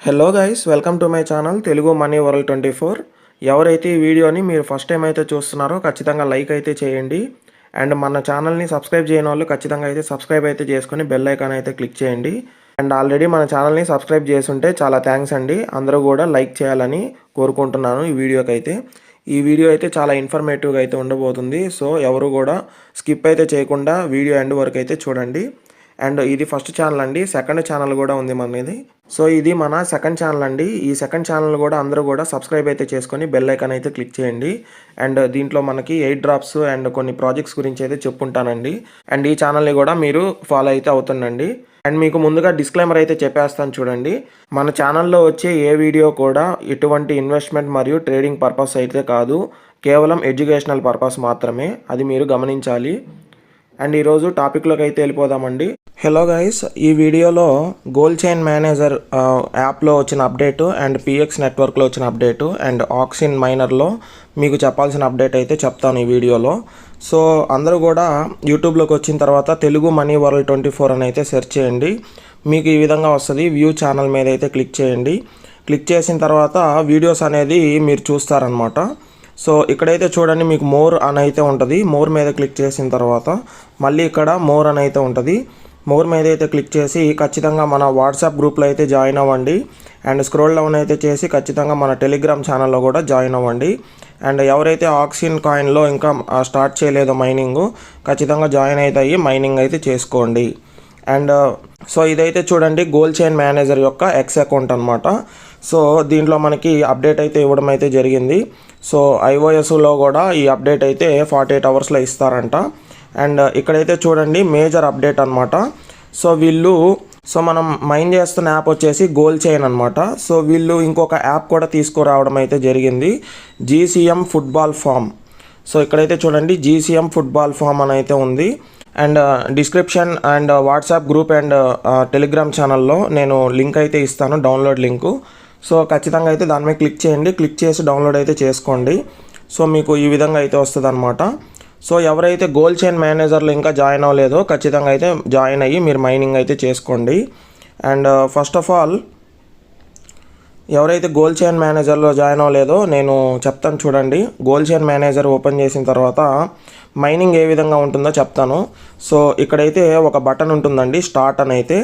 Hello guys, welcome to my channel Telugu money world 24. ఎవరైతే ఈ వీడియోని మీరు ఫస్ట్ టైం అయితే చూస్తున్నారో ఖచ్చితంగా లైక్ అయితే చేయండి. అండ్ మన ఛానల్ని సబ్స్క్రైబ్ చేయని వాళ్ళు ఖచ్చితంగా అయితే సబ్స్క్రైబ్ అయితే చేసుకొని బెల్ ఐకాన్ అయితే క్లిక్ చేయండి. అండ్ ఆల్రెడీ మన ఛానల్ని సబ్స్క్రైబ్ చేసుంటే చాలా థ్యాంక్స్ అండి. అందరూ కూడా లైక్ చేయాలని కోరుకుంటున్నాను ఈ వీడియోకి అయితే. ఈ వీడియో అయితే చాలా ఇన్ఫర్మేటివ్గా అయితే ఉండబోతుంది. సో ఎవరు కూడా స్కిప్ అయితే చేయకుండా వీడియో ఎండ్ వరకు అయితే చూడండి. అండ్ ఇది ఫస్ట్ ఛానల్ అండి. సెకండ్ ఛానల్ కూడా ఉంది మనది. సో ఇది మన సెకండ్ ఛానల్ అండి. ఈ సెకండ్ ఛానల్ కూడా అందరూ కూడా సబ్స్క్రైబ్ అయితే చేసుకొని బెల్ ఐకాన్ అయితే క్లిక్ చేయండి. అండ్ దీంట్లో మనకి 8 డ్రాప్స్ అండ్ కొన్ని ప్రాజెక్ట్స్ గురించి అయితే చెప్పుంటానండి. అండ్ ఈ ఛానల్ని కూడా మీరు ఫాలో అయితే అవుతుండండి. అండ్ మీకు ముందుగా డిస్క్లైమర్ అయితే చెప్పేస్తాను చూడండి. మన ఛానల్లో వచ్చే ఏ వీడియో కూడా ఎటువంటి ఇన్వెస్ట్మెంట్ మరియు ట్రేడింగ్ పర్పస్ అయితే కాదు, కేవలం ఎడ్యుకేషనల్ పర్పస్ మాత్రమే. అది మీరు గమనించాలి. అండ్ ఈరోజు టాపిక్లోకి అయితే వెళ్ళిపోదామండి. హలో గైస్, ఈ వీడియోలో గోల్డ్ చైన్ మేనేజర్ యాప్లో వచ్చిన అప్డేటు అండ్ పిఎక్స్ నెట్వర్క్లో వచ్చిన అప్డేటు అండ్ ఆక్సిన్ మైనర్లో మీకు చెప్పాల్సిన అప్డేట్ అయితే చెప్తాను ఈ వీడియోలో. సో అందరూ కూడా యూట్యూబ్లోకి వచ్చిన తర్వాత తెలుగు మనీ వరల్డ్ 24 అని అయితే సెర్చ్ చేయండి. మీకు ఈ విధంగా వస్తుంది. వ్యూ ఛానల్ మీద అయితే క్లిక్ చేయండి. క్లిక్ చేసిన తర్వాత వీడియోస్ అనేది మీరు చూస్తారనమాట. సో ఇక్కడైతే చూడండి, మీకు మోర్ అని అయితే ఉంటుంది. మోర్ మీద క్లిక్ చేసిన తర్వాత మళ్ళీ ఇక్కడ మోర్ అని అయితే ఉంటుంది. మోర్ మీద అయితే క్లిక్ చేసి ఖచ్చితంగా మన వాట్సాప్ గ్రూప్లో అయితే జాయిన్ అవ్వండి. అండ్ స్క్రోల్ డౌన్ అయితే చేసి ఖచ్చితంగా మన టెలిగ్రామ్ ఛానల్లో కూడా జాయిన్ అవ్వండి. అండ్ ఎవరైతే ఆక్సిన్ కాయిన్లో ఇంకా స్టార్ట్ చేయలేదో మైనింగ్, ఖచ్చితంగా జాయిన్ అయితే అయ్యి మైనింగ్ అయితే చేసుకోండి. అండ్ సో ఇదైతే చూడండి గోల్డ్ చైన్ మేనేజర్ యొక్క ఎక్స్ అకౌంట్ అనమాట. సో దీంట్లో మనకి అప్డేట్ అయితే ఇవ్వడం అయితే జరిగింది. సో ఐఓఎస్లో కూడా ఈ అప్డేట్ అయితే 48 అవర్స్లో ఇస్తారంట. అండ్ ఇక్కడైతే చూడండి మేజర్ అప్డేట్ అనమాట. సో మనం మైన్ చేస్తున్న యాప్ వచ్చేసి గోల్డ్ చైన్ అనమాట. సో వీళ్ళు ఇంకొక యాప్ కూడా తీసుకురావడం అయితే జరిగింది, జీసీఎం ఫుట్బాల్ ఫామ్. సో ఇక్కడైతే చూడండి జీసీఎం ఫుట్బాల్ ఫామ్ అని అయితే ఉంది. And description and WhatsApp group and Telegram ఛానల్లో నేను లింక్ అయితే ఇస్తాను, డౌన్లోడ్ లింకు. సో ఖచ్చితంగా అయితే దాని మీద క్లిక్ చేయండి. క్లిక్ చేసి డౌన్లోడ్ అయితే చేసుకోండి. సో మీకు ఈ విధంగా అయితే వస్తుంది అనమాట. సో ఎవరైతే గోల్డ్ చైన్ మేనేజర్లో ఇంకా జాయిన్ అవ్వలేదో ఖచ్చితంగా అయితే జాయిన్ అయ్యి మీరు మైనింగ్ అయితే చేసుకోండి. అండ్ ఫస్ట్ ఆఫ్ ఆల్ ఎవరైతే గోల్డ్ చైన్ మేనేజర్లో జాయిన్ అవ్వలేదో నేను చెప్తాను చూడండి. గోల్డ్ చైన్ మేనేజర్ ఓపెన్ చేసిన తర్వాత మైనింగ్ ఏ విధంగా ఉంటుందో చెప్తాను. సో ఇక్కడైతే ఒక బటన్ ఉంటుందండి, స్టార్ట్ అని అయితే.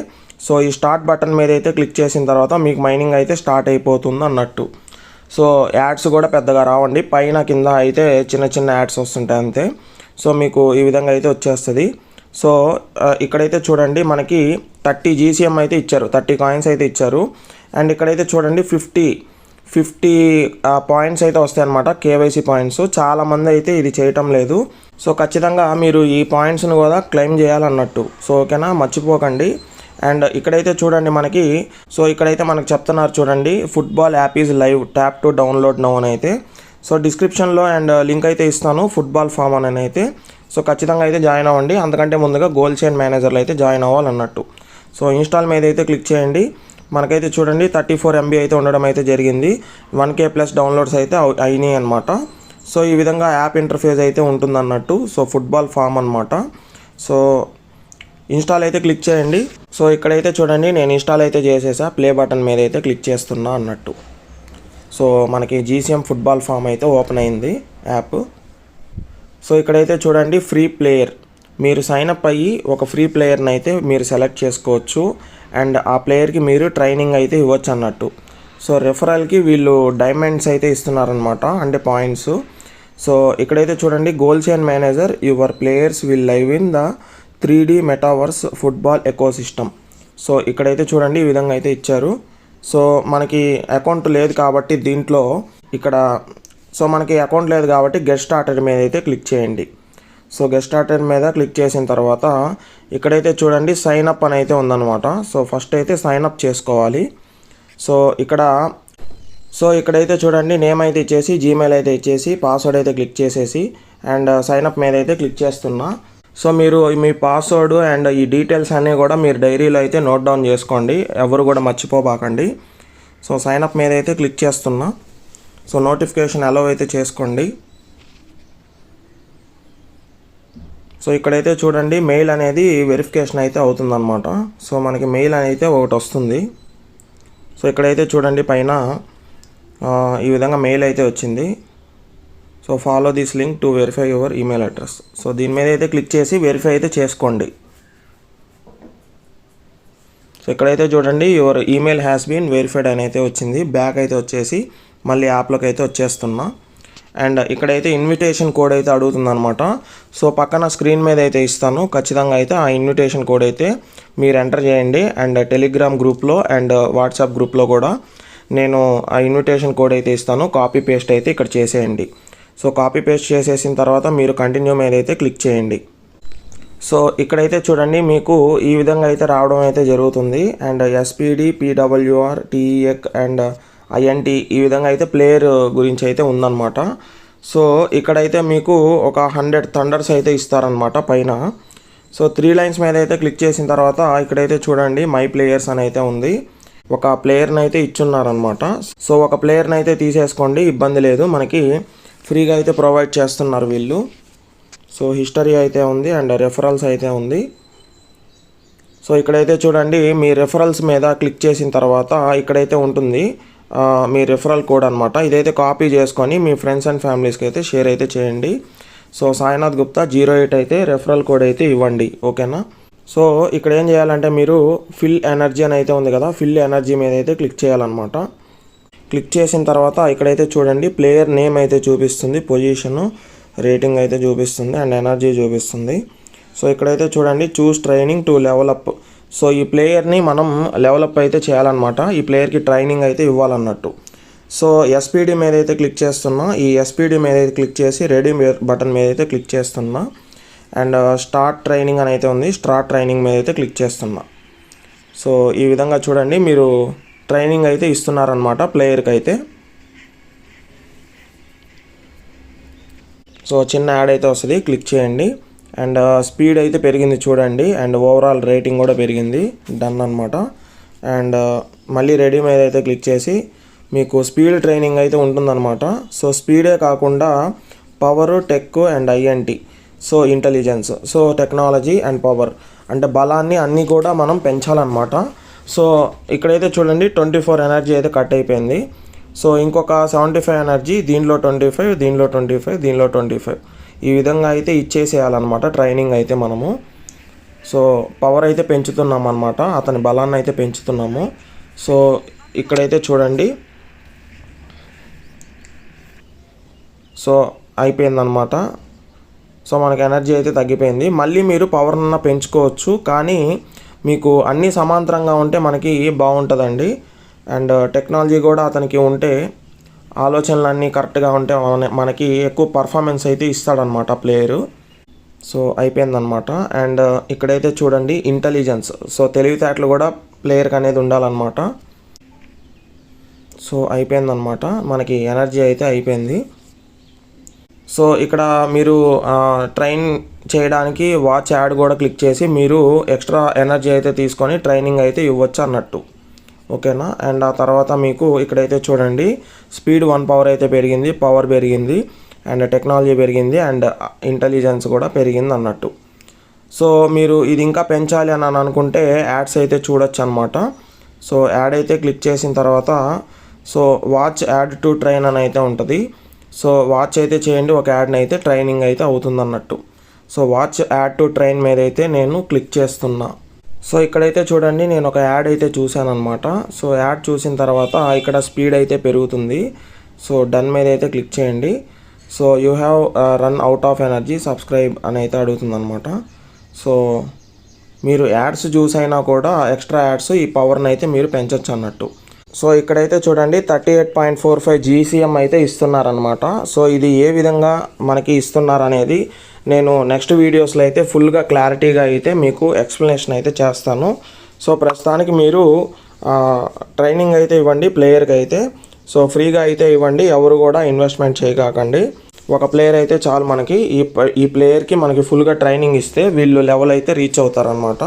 సో ఈ స్టార్ట్ బటన్ మీద అయితే క్లిక్ చేసిన తర్వాత మీకు మైనింగ్ అయితే స్టార్ట్ అయిపోతుంది అన్నట్టు. సో యాడ్స్ కూడా పెద్దగా రావండి, పైన కింద అయితే చిన్న చిన్న యాడ్స్ వస్తుంటాయి అంతే. సో మీకు ఈ విధంగా అయితే వచ్చేస్తుంది. సో ఇక్కడైతే చూడండి మనకి 30 జీసీఎం అయితే ఇచ్చారు, 30 కాయిన్స్ అయితే ఇచ్చారు. అండ్ ఇక్కడైతే చూడండి 50 పాయింట్స్ అయితే వస్తాయి అన్నమాట, కేవైసీ పాయింట్స్. చాలామంది అయితే ఇది చేయటం లేదు. సో ఖచ్చితంగా మీరు ఈ పాయింట్స్ని కూడా క్లెయిమ్ చేయాలన్నట్టు. సో ఓకేనా, మర్చిపోకండి. అండ్ ఇక్కడైతే చూడండి మనకి, సో ఇక్కడైతే మనకు చెప్తున్నారు చూడండి, football app is live, tap to download now అని అయితే. సో డిస్క్రిప్షన్లో అండ్ లింక్ అయితే ఇస్తాను, ఫుట్బాల్ ఫామ్ అని అయితే. సో ఖచ్చితంగా అయితే జాయిన్ అవ్వండి. అందుకంటే ముందుగా గోల్డ్ చైన్ మేనేజర్లో అయితే జాయిన్ అవ్వాలన్నట్టు. సో ఇన్స్టాల్ మీద అయితే క్లిక్ చేయండి. మనకైతే చూడండి 34 MB అయితే ఉండడం అయితే జరిగింది. 1K ప్లస్ డౌన్లోడ్స్ అయితే అయినాయి అనమాట. సో ఈ విధంగా యాప్ ఇంటర్ఫేస్ అయితే ఉంటుందన్నట్టు. సో ఫుట్బాల్ ఫామ్ అనమాట. సో ఇన్స్టాల్ అయితే క్లిక్ చేయండి. సో ఇక్కడైతే చూడండి నేను ఇన్స్టాల్ అయితే చేసేసా, ప్లే బటన్ మీద అయితే క్లిక్ చేస్తున్నా అన్నట్టు. సో మనకి జీసీఎం ఫుట్బాల్ ఫామ్ అయితే ఓపెన్ అయింది యాప్. సో ఇక్కడైతే చూడండి ఫ్రీ ప్లేయర్, మీరు సైన్అప్ అయ్యి ఒక ఫ్రీ ప్లేయర్ని అయితే మీరు సెలెక్ట్ చేసుకోవచ్చు. అండ్ ఆ ప్లేయర్కి మీరు ట్రైనింగ్ అయితే ఇవ్వచ్చు అన్నట్టు. సో రెఫరల్కి వీళ్ళు డైమండ్స్ అయితే ఇస్తున్నారనమాట, అంటే పాయింట్స్. సో ఇక్కడైతే చూడండి gold chain manager your players will live in the 3D metaverse football ecosystem. So ఇక్కడైతే చూడండి ఈ విధంగా అయితే ఇచ్చారు. సో మనకి అకౌంట్ లేదు కాబట్టి దీంట్లో మనకి అకౌంట్ లేదు కాబట్టి గెట్ స్టార్టర్ మీద అయితే క్లిక్ చేయండి. సో గెట్ స్టార్టర్ మీద క్లిక్ చేసిన తర్వాత ఇక్కడైతే చూడండి సైన్ అప్ అని అయితే ఉందన్నమాట. సో ఫస్ట్ అయితే సైన్ అప్ చేసుకోవాలి. సో ఇక్కడైతే చూడండి నేమ్ అయితే ఇచ్చేసి, జీమెయిల్ అయితే ఇచ్చేసి, పాస్వర్డ్ అయితే క్లిక్ చేసేసి అండ్ సైన్ అప్ మీద అయితే క్లిక్ చేస్తున్నా. సో మీరు మీ పాస్వర్డ్ అండ్ ఈ డీటెయిల్స్ అన్నీ కూడా మీరు డైరీలో అయితే నోట్ డౌన్ చేసుకోండి, ఎవరు కూడా మర్చిపోబాకండి. సో సైన్ అప్ మీద అయితే క్లిక్ చేస్తున్నా. సో నోటిఫికేషన్ అలౌ అయితే చేసుకోండి. సో ఇక్కడైతే చూడండి మెయిల్ అనేది వెరిఫికేషన్ అయితే అవుతుందన్నమాట. సో మనకి మెయిల్ అయితే ఒకటి వస్తుంది. సో ఇక్కడైతే చూడండి పైన ఈ విధంగా మెయిల్ అయితే వచ్చింది. So follow this link to verify your email address. So దీని మీద అయితే క్లిక్ చేసి వెరిఫై అయితే చేసుకోండి. సో ఇక్కడైతే చూడండి your email has been verified అని అయితే వచ్చింది. బ్యాక్ అయితే వచ్చేసి మళ్ళీ యాప్లోకి అయితే వచ్చేస్తున్నా. అండ్ ఇక్కడైతే ఇన్విటేషన్ కోడ్ అయితే అడుగుతుందన్నమాట. సో పక్కన స్క్రీన్ మీద అయితే ఇస్తాను. ఖచ్చితంగా అయితే ఆ ఇన్విటేషన్ కోడ్ అయితే మీరు ఎంటర్ చేయండి. అండ్ టెలిగ్రామ్ గ్రూప్లో అండ్ వాట్సాప్ గ్రూప్లో కూడా నేను ఆ ఇన్విటేషన్ కోడ్ అయితే ఇస్తాను. కాపీ పేస్ట్ అయితే ఇక్కడ చేసేయండి. సో కాపీ పేస్ట్ చేసేసిన తర్వాత మీరు కంటిన్యూ మీద అయితే క్లిక్ చేయండి. సో ఇక్కడైతే చూడండి మీకు ఈ విధంగా అయితే రావడం అయితే జరుగుతుంది. అండ్ ఎస్పీడి, పీడబ్ల్యూఆర్, టీఈఎక్ అండ్ ఐఎన్టీ ఈ విధంగా అయితే ప్లేయర్ గురించి అయితే ఉందన్నమాట. సో ఇక్కడైతే మీకు ఒక 100 థండర్స్ అయితే ఇస్తారనమాట పైన. సో 3 లైన్స్ మీద అయితే క్లిక్ చేసిన తర్వాత ఇక్కడైతే చూడండి మై ప్లేయర్స్ అని అయితే ఉంది. ఒక ప్లేయర్ని అయితే ఇచ్చున్నారనమాట. సో ఒక ప్లేయర్ని అయితే తీసేసుకోండి, ఇబ్బంది లేదు, మనకి ఫ్రీగా అయితే ప్రొవైడ్ చేస్తున్నారు వీళ్ళు. సో హిస్టరీ అయితే ఉంది అండ్ రెఫరల్స్ అయితే ఉంది. సో ఇక్కడైతే చూడండి మీ రెఫరల్స్ మీద క్లిక్ చేసిన తర్వాత ఇక్కడైతే ఉంటుంది మీ రెఫరల్ కోడ్ అనమాట. ఇదైతే కాపీ చేసుకొని మీ ఫ్రెండ్స్ అండ్ ఫ్యామిలీస్కి అయితే షేర్ అయితే చేయండి. సో సాయినాథ్ గుప్తా 08 అయితే రెఫరల్ కోడ్ అయితే ఇవ్వండి, ఓకేనా. సో ఇక్కడ ఏం చేయాలంటే మీరు ఫిల్ ఎనర్జీ అని అయితే ఉంది కదా, ఫిల్ ఎనర్జీ మీద అయితే క్లిక్ చేయాలన్నమాట. క్లిక్ చేసిన తర్వాత ఇక్కడైతే చూడండి ప్లేయర్ నేమ్ అయితే చూపిస్తుంది, పొజిషను, రేటింగ్ అయితే చూపిస్తుంది అండ్ ఎనర్జీ చూపిస్తుంది. సో ఇక్కడైతే చూడండి చూస్ ట్రైనింగ్ టు లెవలప్. సో ఈ ప్లేయర్ని మనం లెవలప్ అయితే చేయాలన్నమాట. ఈ ప్లేయర్కి ట్రైనింగ్ అయితే ఇవ్వాలన్నట్టు. సో ఎస్పీడీ మీద అయితే క్లిక్ చేస్తున్నా. ఈ ఎస్పీడీ మీద అయితే క్లిక్ చేసి రెడీ బటన్ మీద అయితే క్లిక్ చేస్తున్నా. అండ్ స్టార్ట్ ట్రైనింగ్ అని అయితే ఉంది, స్టార్ట్ ట్రైనింగ్ మీద అయితే క్లిక్ చేస్తున్నా. సో ఈ విధంగా చూడండి మీరు ట్రైనింగ్ అయితే ఇస్తున్నారనమాట ప్లేయర్కి అయితే. సో చిన్న యాడ్ అయితే వస్తుంది, క్లిక్ చేయండి. అండ్ స్పీడ్ అయితే పెరిగింది చూడండి అండ్ ఓవరాల్ రేటింగ్ కూడా పెరిగింది, డన్ అనమాట. అండ్ మళ్ళీ రెడీ మీద అయితే క్లిక్ చేసి మీకు స్పీడ్ ట్రైనింగ్ అయితే ఉంటుందన్నమాట. సో స్పీడే కాకుండా power, tech and INT, so intelligence, so technology and power అంటే బలాన్ని అన్నీ కూడా మనం పెంచాలన్నమాట. సో ఇక్కడైతే చూడండి 24 ఎనర్జీ అయితే కట్ అయిపోయింది. సో ఇంకొక 75 ఎనర్జీ, దీనిలో 25, దీనిలో 25, దీనిలో 25 ఈ విధంగా అయితే ఇచ్చేసేయాలన్నమాట ట్రైనింగ్ అయితే మనము. సో పవర్ అయితే పెంచుతున్నాం అన్నమాట, అతని బలాన్ని అయితే పెంచుతున్నాము. సో ఇక్కడైతే చూడండి సో అయిపోయిందనమాట. సో మనకి ఎనర్జీ అయితే తగ్గిపోయింది. మళ్ళీ మీరు పవర్న పెంచుకోవచ్చు, కానీ మీకు అన్నీ సమాంతరంగా ఉంటే మనకి బాగుంటుందండి. అండ్ టెక్నాలజీ కూడా అతనికి ఉంటే, ఆలోచనలన్నీ కరెక్ట్గా ఉంటే మనకి ఎక్కువ పర్ఫార్మెన్స్ అయితే ఇస్తాడనమాట ప్లేయరు. సో అయిపోయిందనమాట. అండ్ ఇక్కడైతే చూడండి ఇంటెలిజెన్స్, సో తెలివితేటలు కూడా ప్లేయర్కి అనేది ఉండాలన్నమాట. సో అయిపోయిందనమాట, మనకి ఎనర్జీ అయితే అయిపోయింది. సో ఇక్కడ మీరు ట్రైన్ చేయడానికి వాచ్ యాడ్ కూడా క్లిక్ చేసి మీరు ఎక్స్ట్రా ఎనర్జీ అయితే తీసుకొని ట్రైనింగ్ అయితే ఇవ్వచ్చు అన్నట్టు, ఓకేనా. అండ్ ఆ తర్వాత మీకు ఇక్కడైతే చూడండి స్పీడ్ 1 పవర్ అయితే పెరిగింది, పవర్ పెరిగింది అండ్ టెక్నాలజీ పెరిగింది అండ్ ఇంటెలిజెన్స్ కూడా పెరిగింది అన్నట్టు. సో మీరు ఇది ఇంకా పెంచాలి అని అనుకుంటే యాడ్స్ అయితే చూడొచ్చు అనమాట. సో యాడ్ అయితే క్లిక్ చేసిన తర్వాత so watch add to train అని అయితే ఉంటుంది. సో వాచ్ అయితే చేయండి, ఒక యాడ్ని అయితే ట్రైనింగ్ అయితే అవుతుంది అన్నట్టు. So watch add to train మీద అయితే నేను క్లిక్ చేస్తున్నా. సో ఇక్కడైతే చూడండి నేను ఒక యాడ్ అయితే చూశాను అనమాట. సో యాడ్ చూసిన తర్వాత ఇక్కడ స్పీడ్ అయితే పెరుగుతుంది. సో డన్ మీద అయితే క్లిక్ చేయండి. So you have run out of energy, subscribe అని అయితే అడుగుతుంది అనమాట. సో మీరు యాడ్స్ చూసైనా కూడా ఎక్స్ట్రా యాడ్స్ ఈ పవర్ని అయితే మీరు పెంచవచ్చు అన్నట్టు. సో ఇక్కడైతే చూడండి 38.45 GCM అయితే ఇస్తున్నారనమాట. సో ఇది ఏ విధంగా మనకి ఇస్తున్నారనేది నేను నెక్స్ట్ వీడియోస్లో అయితే ఫుల్గా క్లారిటీగా అయితే మీకు ఎక్స్ప్లెనేషన్ అయితే చేస్తాను. సో ప్రస్తుతానికి మీరు ట్రైనింగ్ అయితే ఇవ్వండి ప్లేయర్కి అయితే. సో ఫ్రీగా అయితే ఇవ్వండి, ఎవరు కూడా ఇన్వెస్ట్మెంట్ చేయకండి. ఒక ప్లేయర్ అయితే చాలు మనకి. ఈ ప్లేయర్కి మనకి ఫుల్గా ట్రైనింగ్ ఇస్తే వీళ్ళు లెవెల్ అయితే రీచ్ అవుతారనమాట.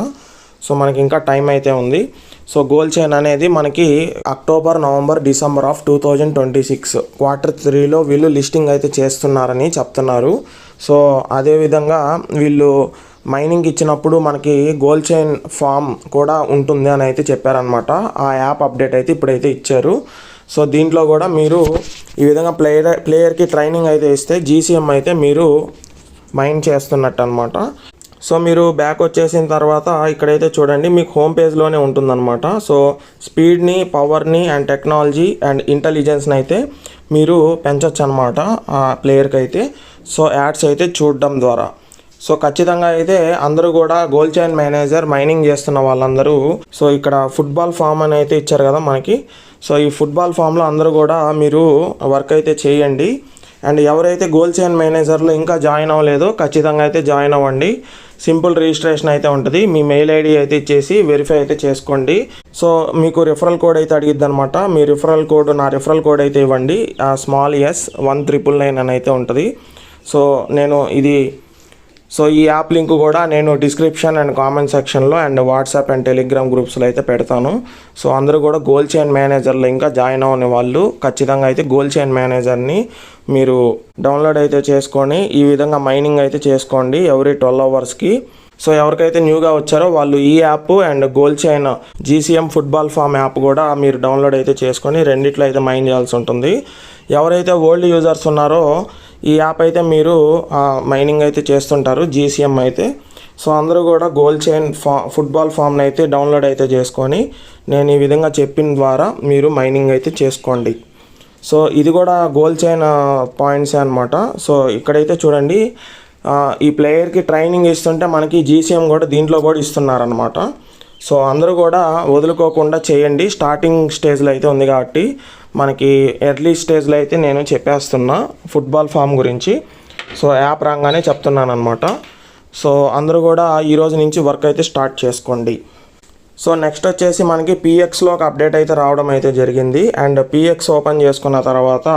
సో మనకి ఇంకా టైం అయితే ఉంది. సో గోల్ చైన్ అనేది మనకి అక్టోబర్, నవంబర్, డిసెంబర్ ఆఫ్ 2026 Q3లో వీళ్ళు లిస్టింగ్ అయితే చేస్తున్నారని చెప్తున్నారు. సో అదేవిధంగా వీళ్ళు మైనింగ్ ఇచ్చినప్పుడు మనకి గోల్డ్ చైన్ ఫామ్ కూడా ఉంటుంది అని అయితే చెప్పారనమాట. ఆ యాప్ అప్డేట్ అయితే ఇప్పుడైతే ఇచ్చారు. సో దీంట్లో కూడా మీరు ఈ విధంగా ప్లేయర్కి ట్రైనింగ్ అయితే ఇస్తే జీసీఎం అయితే మీరు మైన్ చేస్తున్నట్టు అనమాట. సో మీరు బ్యాక్ వచ్చేసిన తర్వాత ఇక్కడైతే చూడండి మీకు హోమ్ పేజ్లోనే ఉంటుందన్నమాట. సో స్పీడ్ని, పవర్ని అండ్ టెక్నాలజీ అండ్ ఇంటెలిజెన్స్ని అయితే మీరు పెంచవచ్చు అనమాట ఆ ప్లేయర్కి అయితే. సో యాడ్స్ అయితే చూడడం ద్వారా. సో ఖచ్చితంగా అయితే అందరూ కూడా గోల్డ్ చైన్ మేనేజర్ మైనింగ్ చేస్తున్న వాళ్ళందరూ, సో ఇక్కడ ఫుట్బాల్ ఫామ్ అని అయితే ఇచ్చారు కదా మనకి. సో ఈ ఫుట్బాల్ ఫామ్లో అందరూ కూడా మీరు వర్క్ అయితే చేయండి. అండ్ ఎవరైతే గోల్డ్ చైన్ మేనేజర్లో ఇంకా జాయిన్ అవ్వలేదో ఖచ్చితంగా అయితే జాయిన్ అవ్వండి. సింపుల్ రిజిస్ట్రేషన్ అయితే ఉంటుంది. మీ మెయిల్ ఐడి అయితే ఇచ్చేసి వెరిఫై అయితే చేసుకోండి. సో మీకు రిఫరల్ కోడ్ అయితే అడిగిద్ది అనమాట. మీ రిఫరల్ కోడ్, నా రిఫరల్ కోడ్ అయితే ఇవ్వండి. స్మాల్ S1999 అని అయితే ఉంటుంది. సో నేను ఈ యాప్ లింక్ కూడా నేను డిస్క్రిప్షన్ అండ్ కామెంట్ సెక్షన్లో అండ్ వాట్సాప్ అండ్ టెలిగ్రామ్ గ్రూప్స్లో అయితే పెడతాను. సో అందరూ కూడా గోల్డ్ చైన్ మేనేజర్లో ఇంకా జాయిన్ అవ్వని వాళ్ళు ఖచ్చితంగా అయితే గోల్డ్ చైన్ మేనేజర్ని మీరు డౌన్లోడ్ అయితే చేసుకొని ఈ విధంగా మైనింగ్ అయితే చేసుకోండి ఎవ్రీ 12 అవర్స్కి. సో ఎవరికైతే న్యూగా వచ్చారో వాళ్ళు ఈ app and gold chain GCM football farm app కూడా మీరు డౌన్లోడ్ అయితే చేసుకొని రెండిట్లో అయితే మైన్ చేయాల్సి ఉంటుంది. ఎవరైతే ఓల్డ్ యూజర్స్ ఉన్నారో ఈ యాప్ అయితే మీరు మైనింగ్ అయితే చేస్తుంటారు జీసీఎం అయితే. సో అందరూ కూడా గోల్డ్ చైన్ ఫుట్బాల్ ఫామ్ని అయితే డౌన్లోడ్ అయితే చేసుకొని నేను ఈ విధంగా చెప్పిన ద్వారా మీరు మైనింగ్ అయితే చేసుకోండి. సో ఇది కూడా గోల్డ్ చైన్ పాయింట్సే అనమాట. సో ఇక్కడైతే చూడండి ఈ ప్లేయర్కి ట్రైనింగ్ ఇస్తుంటే మనకి జీసీఎం కూడా దీంట్లో కూడా ఇస్తున్నారనమాట. సో అందరూ కూడా వదులుకోకుండా చేయండి. స్టార్టింగ్ స్టేజ్లో అయితే ఉంది కాబట్టి మనకి ఎర్లీ స్టేజ్లో అయితే నేను చెప్పేస్తున్నా ఫుట్బాల్ ఫామ్ గురించి. సో యాప్ రాగానే చెప్తున్నాను అనమాట. సో అందరూ కూడా ఈరోజు నుంచి వర్క్ అయితే స్టార్ట్ చేసుకోండి. సో నెక్స్ట్ వచ్చేసి మనకి పిఎక్స్లో ఒక అప్డేట్ అయితే రావడం అయితే జరిగింది. అండ్ పిఎక్స్ ఓపెన్ చేసుకున్న తర్వాత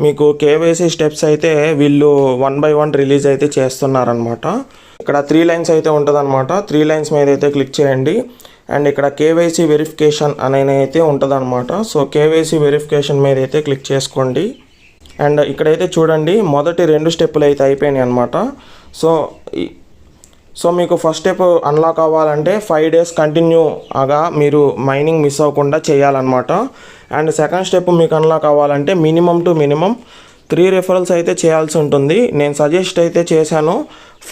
మీకు కేవైసీ స్టెప్స్ అయితే వీళ్ళు 1 by 1 రిలీజ్ అయితే చేస్తున్నారనమాట. ఇక్కడ 3 లైన్స్ అయితే ఉంటుందన్నమాట. 3 లైన్స్ మీద అయితే క్లిక్ చేయండి. అండ్ ఇక్కడ కేవైసీ వెరిఫికేషన్ అనేది అయితే ఉంటుందన్నమాట. సో కేవైసీ వెరిఫికేషన్ మీద అయితే క్లిక్ చేసుకోండి. అండ్ ఇక్కడైతే చూడండి మొదటి 2 స్టెప్పులు అయితే అయిపోయినాయి అనమాట. సో మీకు ఫస్ట్ స్టెప్ అన్లాక్ అవ్వాలంటే 5 days కంటిన్యూగా మీరు మైనింగ్ మిస్ అవ్వకుండా చేయాలన్నమాట. అండ్ సెకండ్ స్టెప్ మీకు అన్లాక్ అవ్వాలంటే మినిమం 3 రిఫరల్స్ అయితే చేయాల్సి ఉంటుంది. నేను సజెస్ట్ అయితే చేశాను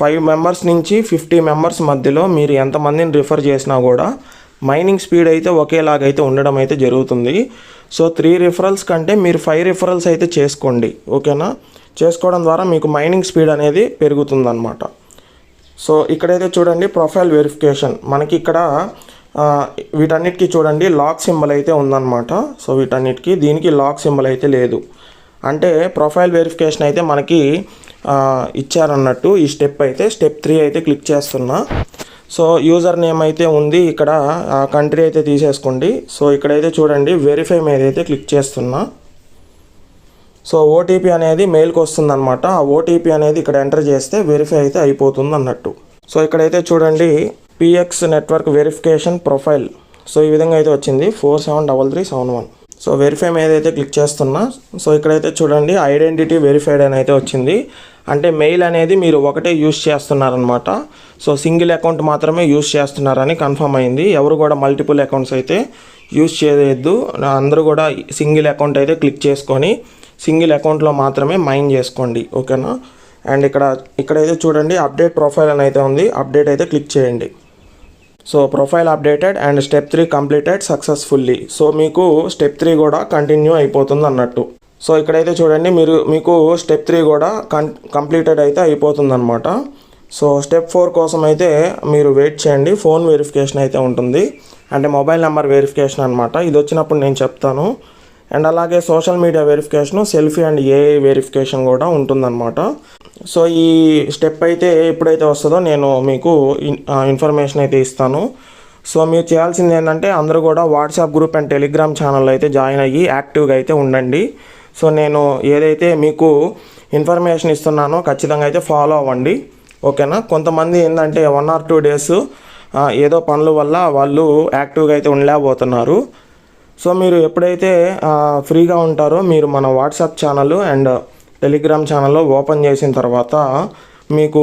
5 members నుంచి 50 members మధ్యలో మీరు ఎంతమందిని రిఫర్ చేసినా కూడా మైనింగ్ స్పీడ్ అయితే ఒకేలాగైతే ఉండడం అయితే జరుగుతుంది. సో 3 రిఫరల్స్ కంటే మీరు 5 రిఫరల్స్ అయితే చేసుకోండి, ఓకేనా. చేసుకోవడం ద్వారా మీకు మైనింగ్ స్పీడ్ అనేది పెరుగుతుందన్నమాట. సో ఇక్కడైతే చూడండి ప్రొఫైల్ వెరిఫికేషన్ మనకి ఇక్కడ వీటన్నిటికీ చూడండి లాక్ సింబల్ అయితే ఉందన్నమాట. సో వీటన్నిటికీ దీనికి లాక్ సింబల్ అయితే లేదు. అంటే ప్రొఫైల్ వెరిఫికేషన్ అయితే మనకి ఇచ్చారన్నట్టు. ఈ స్టెప్ 3 అయితే క్లిక్ చేస్తున్నా. సో యూజర్ నేమ్ అయితే ఉంది, ఇక్కడ కంట్రీ అయితే తీసేసుకోండి. సో ఇక్కడైతే చూడండి వెరిఫై మీద అయితే క్లిక్ చేస్తున్నా. సో ఓటీపీ అనేది మెయిల్కి వస్తుంది అనమాట. ఆ ఓటీపీ అనేది ఇక్కడ ఎంటర్ చేస్తే వెరిఫై అయితే అయిపోతుంది అన్నట్టు. సో ఇక్కడైతే చూడండి PX network verification profile. So ఈ విధంగా అయితే వచ్చింది 473371. సో వెరిఫై మీద అయితే క్లిక్ చేస్తున్నా. సో ఇక్కడైతే చూడండి ఐడెంటిటీ వెరిఫైడ్ అని అయితే వచ్చింది. అంటే మెయిల్ అనేది మీరు ఒకటే యూస్ చేస్తున్నారనమాట. సో సింగిల్ అకౌంట్ మాత్రమే యూస్ చేస్తున్నారని కన్ఫర్మ్ అయింది. ఎవరు కూడా మల్టిపుల్ అకౌంట్స్ అయితే యూస్ చేయొద్దు. అందరూ కూడా సింగిల్ అకౌంట్ అయితే క్లిక్ చేసుకొని సింగిల్ అకౌంట్లో మాత్రమే మైన్ చేసుకోండి, ఓకేనా. అండ్ ఇక్కడైతే చూడండి అప్డేట్ ప్రొఫైల్ అని అయితే ఉంది. అప్డేట్ అయితే క్లిక్ చేయండి. So profile updated and step 3 completed successfully. So మీకు స్టెప్ 3 కూడా కంటిన్యూ అయిపోతుంది అన్నట్టు. సో ఇక్కడైతే చూడండి మీకు స్టెప్ 3 కూడా కంప్లీటెడ్ అయితే అయిపోతుంది అనమాట. సో స్టెప్ 4 కోసం అయితే మీరు వెయిట్ చేయండి. ఫోన్ వెరిఫికేషన్ అయితే ఉంటుంది, అంటే మొబైల్ నెంబర్ వెరిఫికేషన్ అనమాట. ఇది వచ్చినప్పుడు నేను చెప్తాను. అండ్ అలాగే social media verification, selfie and AI verification కూడా ఉంటుందన్నమాట. సో ఈ స్టెప్ అయితే ఎప్పుడైతే వస్తుందో నేను మీకు ఇన్ఫర్మేషన్ అయితే ఇస్తాను. సో మీరు చేయాల్సింది ఏంటంటే అందరూ కూడా వాట్సాప్ గ్రూప్ అండ్ టెలిగ్రామ్ ఛానల్లో అయితే జాయిన్ అయ్యి యాక్టివ్గా అయితే ఉండండి. సో నేను ఏదైతే మీకు ఇన్ఫర్మేషన్ ఇస్తున్నానో ఖచ్చితంగా అయితే ఫాలో అవ్వండి, ఓకేనా. కొంతమంది ఏంటంటే 1 or 2 days ఏదో పనుల వల్ల వాళ్ళు యాక్టివ్గా అయితే ఉండలేకపోతున్నారు. సో మీరు ఎప్పుడైతే ఫ్రీగా ఉంటారో మీరు మన వాట్సాప్ ఛానల్ అండ్ టెలిగ్రామ్ ఛానల్లో ఓపెన్ చేసిన తర్వాత మీకు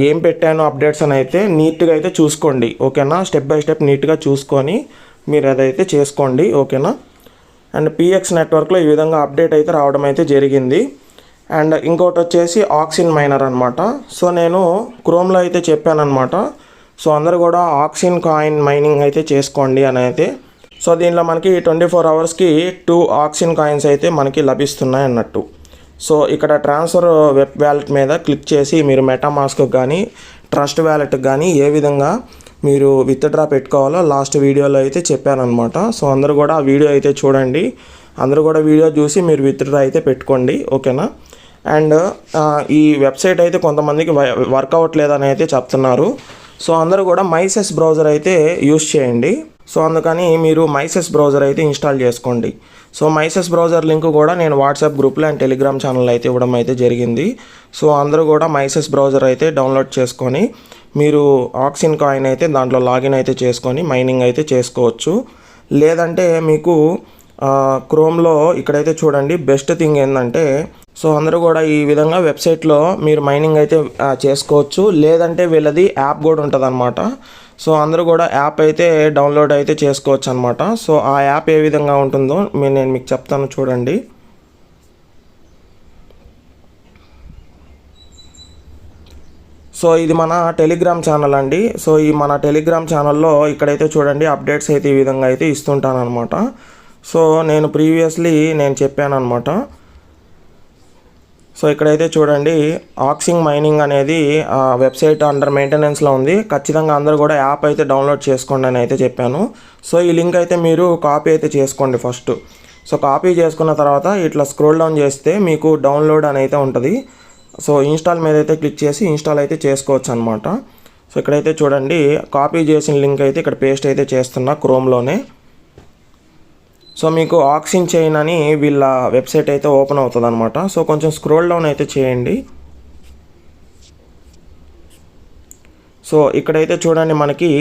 ఏం పెట్టానో అప్డేట్స్ అని అయితే నీట్గా అయితే చూసుకోండి, ఓకేనా. స్టెప్ బై స్టెప్ నీట్గా చూసుకొని మీరు అదైతే చేసుకోండి, ఓకేనా. అండ్ పిఎక్స్ నెట్వర్క్లో ఈ విధంగా అప్డేట్ అయితే రావడం అయితే జరిగింది. అండ్ ఇంకోటి వచ్చేసి ఆక్సిన్ మైనర్ అనమాట. సో నేను క్రోమ్లో అయితే చెప్పాను అనమాట. సో అందరూ కూడా ఆక్సిన్ కాయిన్ మైనింగ్ అయితే చేసుకోండి అని అయితే. సో దీనిలో మనకి 24 అవర్స్కి 2 ఆక్సిన్ కాయిన్స్ అయితే మనకి లభిస్తున్నాయి అన్నట్టు. సో ఇక్కడ ట్రాన్స్ఫర్ వెబ్ వ్యాలెట్ మీద క్లిక్ చేసి మీరు మెటామాస్క్ కానీ ట్రస్ట్ వ్యాలెట్కి కానీ ఏ విధంగా మీరు విత్డ్రా పెట్టుకోవాలో లాస్ట్ వీడియోలో అయితే చెప్పానమాట. సో అందరూ కూడా ఆ వీడియో అయితే చూడండి, అందరూ కూడా వీడియో చూసి మీరు విత్డ్రా అయితే పెట్టుకోండి, ఓకేనా. అండ్ ఈ వెబ్సైట్ అయితే కొంతమందికి వర్క్ అవ్వట్లేదని అయితే చెప్తున్నారు. సో అందరూ కూడా మైసెస్ బ్రౌజర్ అయితే యూస్ చేయండి. సో అందుకని మీరు మైసెస్ బ్రౌజర్ అయితే ఇన్స్టాల్ చేసుకోండి. సో మైసెస్ బ్రౌజర్ లింక్ కూడా నేను వాట్సాప్ గ్రూప్లో అండ్ టెలిగ్రామ్ ఛానల్ అయితే ఇవ్వడం అయితే జరిగింది. సో అందరూ కూడా మైసెస్ బ్రౌజర్ అయితే డౌన్లోడ్ చేసుకొని మీరు ఆక్సిన్ కాయిన్ అయితే దాంట్లో లాగిన్ అయితే చేసుకొని మైనింగ్ అయితే చేసుకోవచ్చు. లేదంటే మీకు క్రోమ్లో ఇక్కడైతే చూడండి, బెస్ట్ థింగ్ ఏంటంటే సో అందరూ కూడా ఈ విధంగా వెబ్సైట్లో మీరు మైనింగ్ అయితే చేసుకోవచ్చు. లేదంటే వీళ్ళది యాప్ కూడా ఉంటుంది అనమాట. సో అందరూ కూడా యాప్ అయితే డౌన్లోడ్ అయితే చేసుకోవచ్చు అనమాట. సో ఆ యాప్ ఏ విధంగా ఉంటుందో నేను మీకు చెప్తాను చూడండి. సో ఇది మన టెలిగ్రామ్ ఛానల్ అండి. సో ఈ మన టెలిగ్రామ్ ఛానల్లో ఇక్కడైతే చూడండి అప్డేట్స్ అయితే ఈ విధంగా అయితే ఇస్తుంటాను అనమాట. సో నేను ప్రీవియస్లీ చెప్పాను అనమాట. సో ఇక్కడైతే చూడండి ఆక్సిన్ మైనింగ్ అనేది వెబ్సైట్ అండర్ మెయింటెనెన్స్లో ఉంది. ఖచ్చితంగా అందరూ కూడా యాప్ అయితే డౌన్లోడ్ చేసుకోండి అని అయితే చెప్పాను. సో ఈ లింక్ అయితే మీరు కాపీ అయితే చేసుకోండి ఫస్ట్. సో కాపీ చేసుకున్న తర్వాత ఇట్లా స్క్రోల్ డౌన్ చేస్తే మీకు డౌన్లోడ్ అని అయితే ఉంటుంది. సో ఇన్స్టాల్ మీద అయితే క్లిక్ చేసి ఇన్స్టాల్ అయితే చేసుకోవచ్చు అనమాట. సో ఇక్కడైతే చూడండి కాపీ చేసిన లింక్ అయితే ఇక్కడ పేస్ట్ అయితే చేస్తున్నా క్రోమ్లోనే. సో మీకు ఆక్సిన్ చైన్ అని వీళ్ళ వెబ్సైట్ అయితే ఓపెన్ అవుతుంది అనమాట. సో కొంచెం స్క్రోల్ డౌన్ అయితే చేయండి. సో ఇక్కడైతే చూడండి మనకి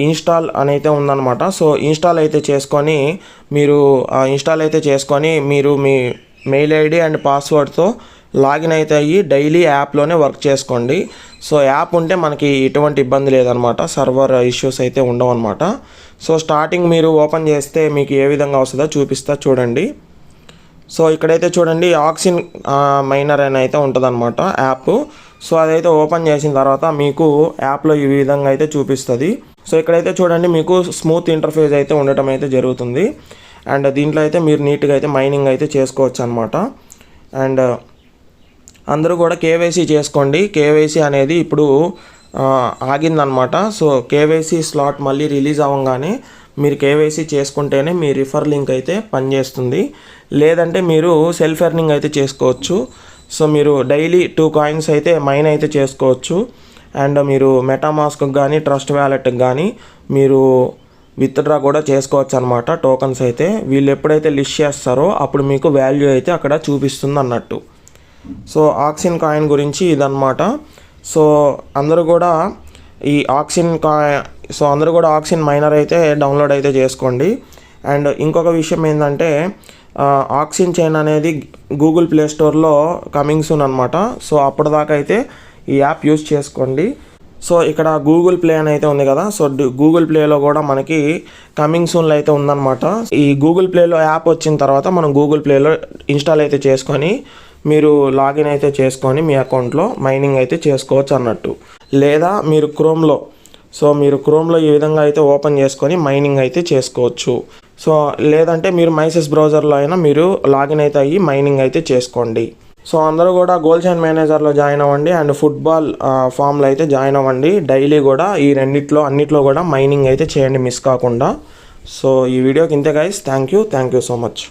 ఇన్స్టాల్ అని అయితే ఉందన్నమాట. సో ఇన్స్టాల్ అయితే చేసుకొని మీరు మీ మెయిల్ ఐడి అండ్ పాస్వర్డ్తో లాగిన్ అయితే అయ్యి డైలీ యాప్లోనే వర్క్ చేసుకోండి. సో యాప్ ఉంటే మనకి ఎటువంటి ఇబ్బంది లేదనమాట, సర్వర్ ఇష్యూస్ అయితే ఉండవు అనమాట. సో స్టార్టింగ్ మీరు ఓపెన్ చేస్తే మీకు ఏ విధంగా వస్తుందో చూపిస్తా చూడండి. సో ఇక్కడైతే చూడండి ఆక్సిన్ మైనర్ అని అయితే ఉంటుందన్నమాట యాప్. సో అదైతే ఓపెన్ చేసిన తర్వాత మీకు యాప్లో ఈ విధంగా అయితే చూపిస్తుంది. సో ఇక్కడైతే చూడండి మీకు స్మూత్ ఇంటర్ఫేస్ అయితే ఉండటం అయితే జరుగుతుంది. అండ్ దీంట్లో అయితే మీరు నీట్గా అయితే మైనింగ్ అయితే చేసుకోవచ్చు అనమాట. అండ్ అందరూ కూడా కేవైసీ చేసుకోండి. కేవైసీ అనేది ఇప్పుడు ఆగిందనమాట. సో కేవైసీ స్లాట్ మళ్ళీ రిలీజ్ అవ్వగానే మీరు కేవైసీ చేసుకుంటేనే మీ రిఫర్ లింక్ అయితే పనిచేస్తుంది. లేదంటే మీరు సెల్ఫ్ ఎర్నింగ్ అయితే చేసుకోవచ్చు. సో మీరు డైలీ 2 కాయిన్స్ అయితే మైన్ అయితే చేసుకోవచ్చు. అండ్ మీరు మెటామాస్క్ కానీ ట్రస్ట్ వ్యాలెట్కి కానీ మీరు విత్డ్రా కూడా చేసుకోవచ్చు అనమాట. టోకన్స్ అయితే వీళ్ళు ఎప్పుడైతే లిస్ట్ చేస్తారో అప్పుడు మీకు వాల్యూ అయితే అక్కడ చూపిస్తుంది అన్నట్టు. సో ఆక్సిన్ కాయిన్ గురించి ఇదన్నమాట. సో అందరూ కూడా ఆక్సిన్ మైనర్ అయితే డౌన్లోడ్ అయితే చేసుకోండి. అండ్ ఇంకొక విషయం ఏంటంటే ఆక్సిన్ చైన్ అనేది గూగుల్ ప్లే స్టోర్లో కమింగ్ సూన్ అనమాట. సో అప్పటిదాకా అయితే ఈ యాప్ యూజ్ చేసుకోండి. సో ఇక్కడ గూగుల్ ప్లే అని అయితే ఉంది కదా. సో గూగుల్ ప్లేలో కూడా మనకి కమింగ్ సూన్లో అయితే ఉందన్నమాట. ఈ గూగుల్ ప్లేలో యాప్ వచ్చిన తర్వాత మనం గూగుల్ ప్లేలో ఇన్స్టాల్ అయితే చేసుకొని మీరు లాగిన్ అయితే చేసుకొని మీ అకౌంట్లో మైనింగ్ అయితే చేసుకోవచ్చు అన్నట్టు. లేదా మీరు క్రోమ్లో ఈ విధంగా అయితే ఓపెన్ చేసుకొని మైనింగ్ అయితే చేసుకోవచ్చు. సో లేదంటే మీరు మైసెస్ బ్రౌజర్లో అయినా మీరు లాగిన్ అయితే అయ్యి మైనింగ్ అయితే చేసుకోండి. సో అందరూ కూడా గోల్ చైన్ మేనేజర్లో జాయిన్ అవ్వండి అండ్ ఫుట్బాల్ ఫామ్లో అయితే జాయిన్ అవ్వండి. డైలీ కూడా ఈ అన్నిట్లో కూడా మైనింగ్ అయితే చేయండి మిస్ కాకుండా. సో ఈ వీడియోకి ఇంతే guys. Thank you so much.